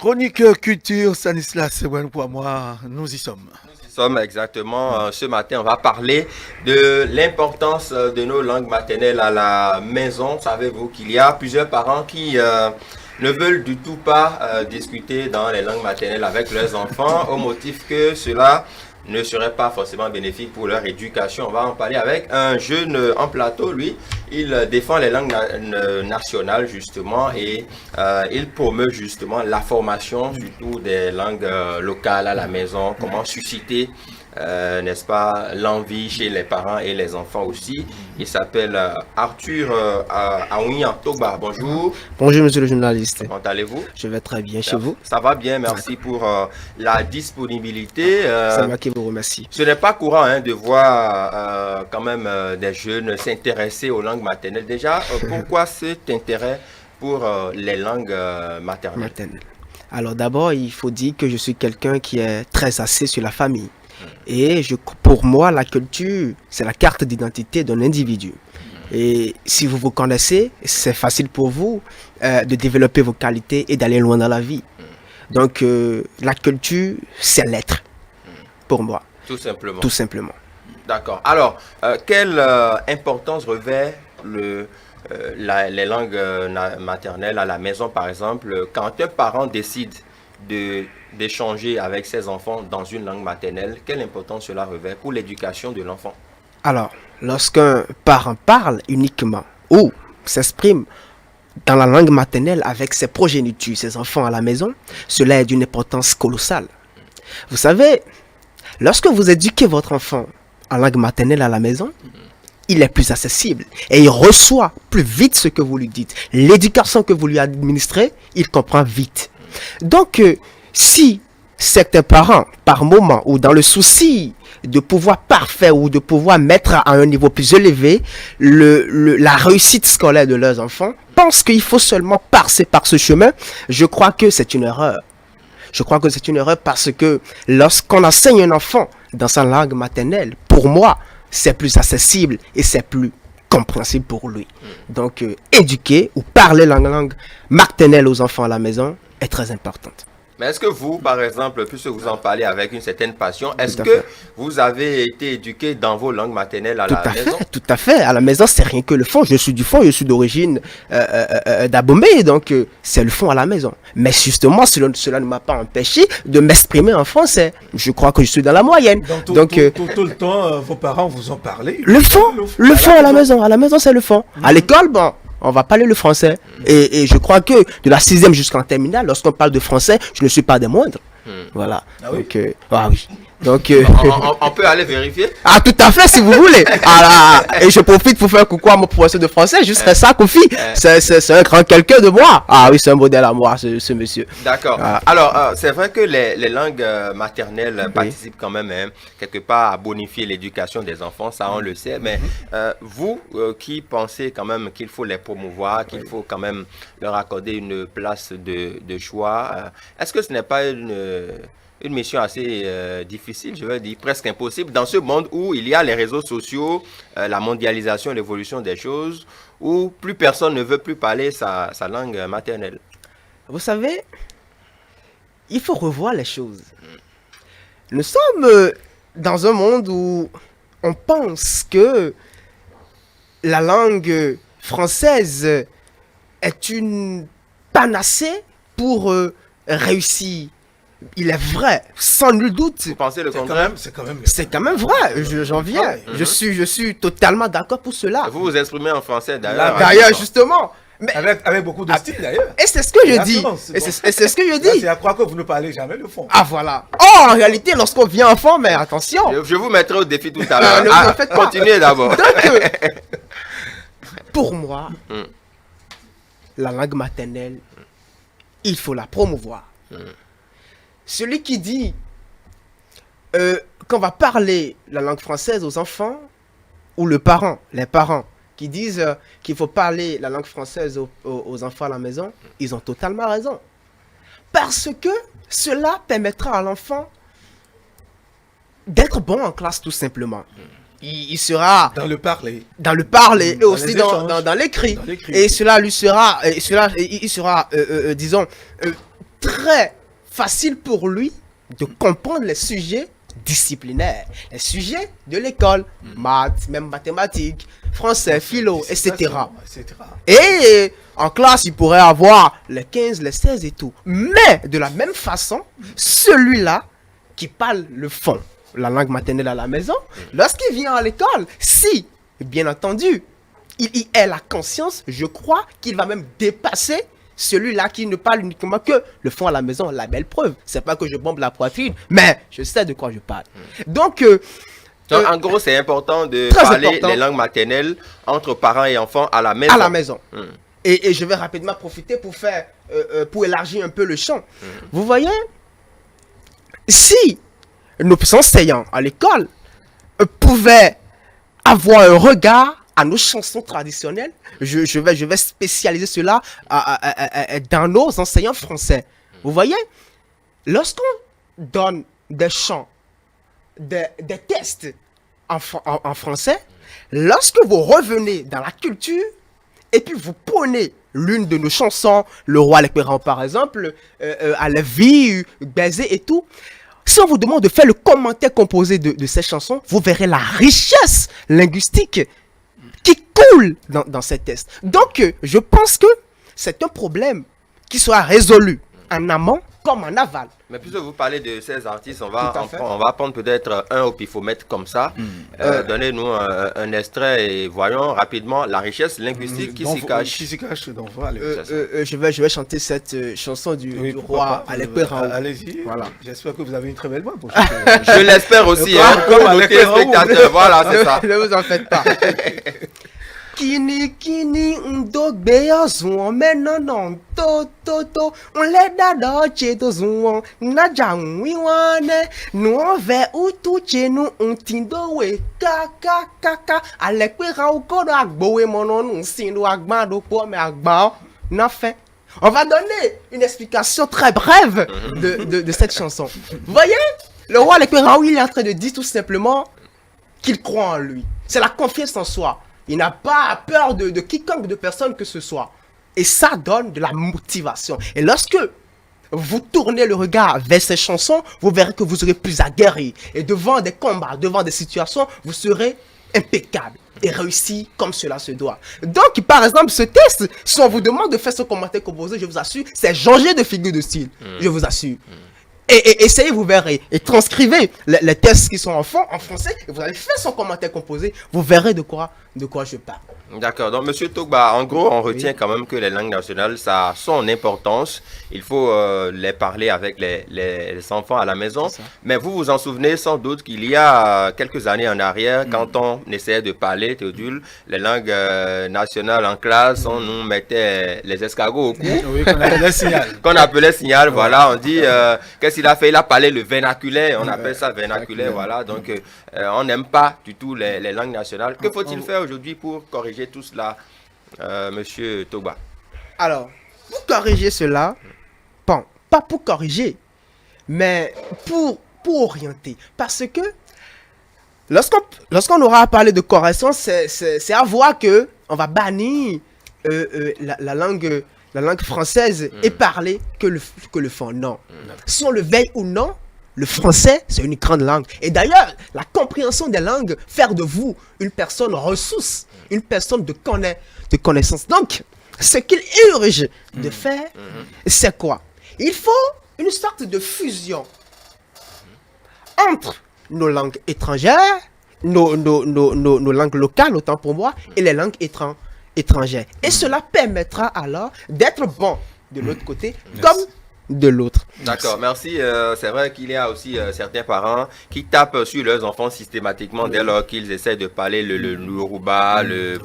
Chronique culture, Stanislas, c'est bon pour moi, nous y sommes. Nous sommes exactement ce matin, on va parler de l'importance de nos langues maternelles à la maison. Savez-vous qu'il y a plusieurs parents qui ne veulent du tout pas discuter dans les langues maternelles avec leurs enfants au motif que cela ne serait pas forcément bénéfique pour leur éducation. On va en parler avec un jeune en plateau, lui. Il défend les langues nationales justement et il promeut justement la formation surtout des langues locales à la maison, comment susciter n'est-ce pas, l'envie chez les parents et les enfants aussi. Il s'appelle Arthur Aouian Toba. Bonjour. Bonjour monsieur le journaliste. Comment allez-vous? Je vais très bien chez vous. Ça va bien, merci pour la disponibilité. C'est moi qui vous remercie. Ce n'est pas courant de voir quand même des jeunes s'intéresser aux langues maternelles. Déjà, pourquoi cet intérêt pour les langues maternelles? Alors d'abord, il faut dire que je suis quelqu'un qui est très axé sur la famille. Et pour moi, la culture, c'est la carte d'identité d'un individu. Et si vous vous connaissez, c'est facile pour vous de développer vos qualités et d'aller loin dans la vie. Donc, la culture, c'est l'être, pour moi. Tout simplement. Tout simplement. D'accord. Alors, quelle importance revêt les langues maternelles à la maison, par exemple, quand un parent décide d'échanger avec ses enfants dans une langue maternelle, quelle importance cela revêt pour l'éducation de l'enfant? Alors, lorsqu'un parent parle uniquement ou s'exprime dans la langue maternelle avec ses progénitures, ses enfants à la maison, cela est d'une importance colossale. Vous savez, lorsque vous éduquez votre enfant en langue maternelle à la maison, il est plus accessible et il reçoit plus vite ce que vous lui dites. L'éducation que vous lui administrez, il comprend vite. Donc, si certains parents, par moment ou dans le souci de pouvoir parfaire ou de pouvoir mettre à un niveau plus élevé la réussite scolaire de leurs enfants, pensent qu'il faut seulement passer par ce chemin, je crois que c'est une erreur. Je crois que c'est une erreur parce que lorsqu'on enseigne un enfant dans sa langue maternelle, pour moi, c'est plus accessible et c'est plus compréhensible pour lui. Donc, éduquer ou parler la langue maternelle aux enfants à la maison est très importante. Mais est-ce que vous, par exemple, puisque vous en parlez avec une certaine passion, est-ce que vous avez été éduqué dans vos langues maternelles à la maison? Tout à fait. À la maison, c'est rien que le fond. Je suis du fond, je suis d'origine d'Abomey, donc c'est le fond à la maison. Mais justement, cela ne m'a pas empêché de m'exprimer en français. Je crois que je suis dans la moyenne. Donc tout le temps, vos parents vous ont parlé? Le fond à la maison. À la maison, c'est le fond. À l'école, bon, on va parler le français. Et je crois que de la 6e jusqu'en terminale, lorsqu'on parle de français, je ne suis pas des moindres. Voilà. Ah oui? Donc, on peut aller vérifier? Ah, tout à fait, si vous voulez. Et je profite pour faire coucou à mon professeur de français. Je serais ça, Kofi. C'est un grand quelqu'un de moi. Ah oui, c'est un modèle à moi, ce monsieur. D'accord. Alors, c'est vrai que les langues maternelles participent quand même quelque part à bonifier l'éducation des enfants, ça on le sait. Mais vous qui pensez quand même qu'il faut les promouvoir, qu'il faut quand même leur accorder une place de choix, est-ce que ce n'est pas une mission assez difficile, je veux dire presque impossible, dans ce monde où il y a les réseaux sociaux, la mondialisation, l'évolution des choses, où plus personne ne veut plus parler sa langue maternelle? Vous savez, il faut revoir les choses. Nous sommes dans un monde où on pense que la langue française est une panacée pour réussir. Il est vrai, sans nul doute. Vous pensez le contraire? C'est quand même vrai, j'en viens. Je suis totalement d'accord pour cela. Vous vous exprimez en français d'ailleurs. D'ailleurs, justement. Mais avec beaucoup de style d'ailleurs. Et c'est ce que je dis. Et c'est ce que je dis. C'est à croire que vous ne parlez jamais le fond. Ah voilà. Oh, en réalité, lorsqu'on vient enfant, mais attention. Je vous mettrai au défi tout à l'heure. Continuez d'abord. Donc, pour moi, la langue maternelle, il faut la promouvoir. Celui qui dit qu'on va parler la langue française aux enfants, ou les parents qui disent qu'il faut parler la langue française aux enfants à la maison, ils ont totalement raison. Parce que cela permettra à l'enfant d'être bon en classe tout simplement. Il sera dans le parler et aussi dans l'écrit. Et cela lui sera, il sera, disons, très facile pour lui de comprendre les sujets disciplinaires, les sujets de l'école, maths, même mathématiques, français, philo, etc. Et en classe, il pourrait avoir les 15, les 16 et tout. Mais de la même façon, celui-là qui parle le fond, la langue maternelle à la maison, lorsqu'il vient à l'école, si, bien entendu, il a la conscience, je crois qu'il va même dépasser celui-là qui ne parle uniquement que le fond à la maison. La belle preuve, c'est pas que je bombe la poitrine, mais je sais de quoi je parle. Donc, en gros, c'est important de très parler important. les langues maternelles entre parents et enfants à la maison. à la maison. Et je vais rapidement profiter pour faire, pour élargir un peu le champ. Vous voyez, si nos enseignants à l'école pouvaient avoir un regard à nos chansons traditionnelles, je vais spécialiser cela dans nos enseignants français. Vous voyez, lorsqu'on donne des chants, des tests en français, lorsque vous revenez dans la culture, et puis vous prenez l'une de nos chansons, Le Roi l'Éperant par exemple, à la vie, Baiser et tout, si on vous demande de faire le commentaire composé de ces chansons, vous verrez la richesse linguistique qui coule dans ces tests. Donc, je pense que c'est un problème qui sera résolu en amont comme en aval. Mais puisque vous parlez de ces artistes, on Tout à va, fait. on va prendre peut-être un au pifomètre comme ça. Donnez-nous un extrait et voyons rapidement la richesse linguistique qui s'y cache. Qui s'y cache, donc voilà. Je vais chanter cette chanson du roi à l'Éperant. Allez-y. Voilà. J'espère que vous avez une très belle voix. Pour Je l'espère aussi, hein, Comme pour à nos l'écran, téléspectateurs. Voilà, c'est ça. Ne vous en faites pas. Kini ndogbe ozuon menonon to on le dado cheto zuon na janwi wane nu ove utu chenu untindo we ka alepe ra ukodo agbowe monon sindo agbado po me agba na fait. On va donner une explication très brève de cette chanson. Vous voyez, le roi l'Éperant, il est en train de dire tout simplement qu'il croit en lui. C'est la confiance en soi. Il n'a pas peur de quiconque, de personne que ce soit. Et ça donne de la motivation. Et lorsque vous tournez le regard vers ces chansons, vous verrez que vous serez plus aguerri. Et devant des combats, devant des situations, vous serez impeccable et réussi comme cela se doit. Donc, par exemple, ce test, si on vous demande de faire ce commentaire composé, je vous assure, c'est changer de figure de style. Je vous assure. Et essayez, vous verrez. Et transcrivez les tests qui sont en fond, en français, et vous allez faire son commentaire composé. Vous verrez de quoi je parle. D'accord. Donc, Monsieur Togba, en gros, on retient quand même que les langues nationales, ça a son importance. Il faut les parler avec les enfants à la maison. Mais vous vous en souvenez sans doute qu'il y a quelques années en arrière, quand on essayait de parler, Théodule, les langues nationales en classe, on nous mettait les escargots au cou. Oui, qu'on appelait signal. Qu'on appelait signal, voilà. On dit, qu'est-ce qu'il a fait? Il a parlé le vernaculaire. On appelle ça vernaculaire, voilà. Donc, on n'aime pas du tout les langues nationales. Que faut-il faire aujourd'hui pour corriger tout cela, Monsieur Togba? Alors, Pour corriger cela, bon, pas pour corriger, mais pour orienter. Parce que lorsqu'on aura à parler de correction, c'est à voir que on va bannir la langue française et parler que le fond. Non. Si on le veille ou non, le français, c'est une grande langue. Et d'ailleurs, la compréhension des langues fait de vous une personne ressource, une personne de connaissance. Donc, ce qu'il urge de faire, c'est quoi? Il faut une sorte de fusion entre nos langues étrangères, nos langues locales, autant pour moi, et les langues étrangères. Et cela permettra alors d'être bon de l'autre côté, comme de l'autre. D'accord, merci. C'est vrai qu'il y a aussi certains parents qui tapent sur leurs enfants systématiquement dès lors qu'ils essaient de parler le Yoruba, le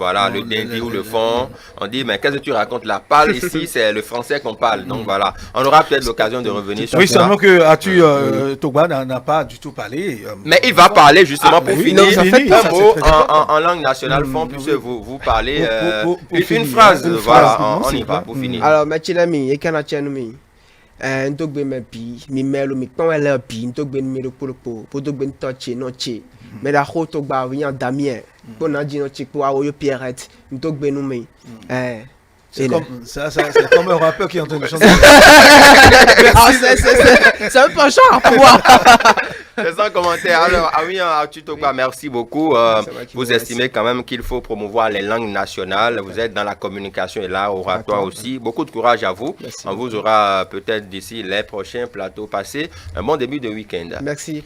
Dindi ou le fond. On dit, mais qu'est-ce que tu racontes là? Parle ici, c'est le français qu'on parle. Donc voilà, on aura peut-être l'occasion de revenir sur Oui, ça. seulement que Togba n'a pas du tout parlé. Mais il va parler justement pour oui, finir non, ça fait un ça, mot c'est très en langue nationale fond, puisque vous parlez Pour une finir, phrase. une Voilà, phrase, on y c'est va vrai. pour finir. Alors, Machinami, et Kanachanumi. Ndogbe me pi, mi melo mi pon ele pi, ndogbe mi le polopo, podogbe ntoche noche. Me la khoto gba wian Damien. Bona di noche po awo yo Pierrette, ndogbe nu mi. C'est comme, c'est comme un rappeur qui est en train de chanter. Ah, c'est un peu genre pour moi. C'est sans commentaire. Alors, Arthur Togba, merci beaucoup. C'est moi qui Vous vous estimez quand même qu'il faut promouvoir les langues nationales. Vous êtes dans la communication et l'art oratoire aussi. Beaucoup de courage à vous. Merci On vous aura peut-être d'ici les prochains plateaux passés. Un bon début de week-end. Merci.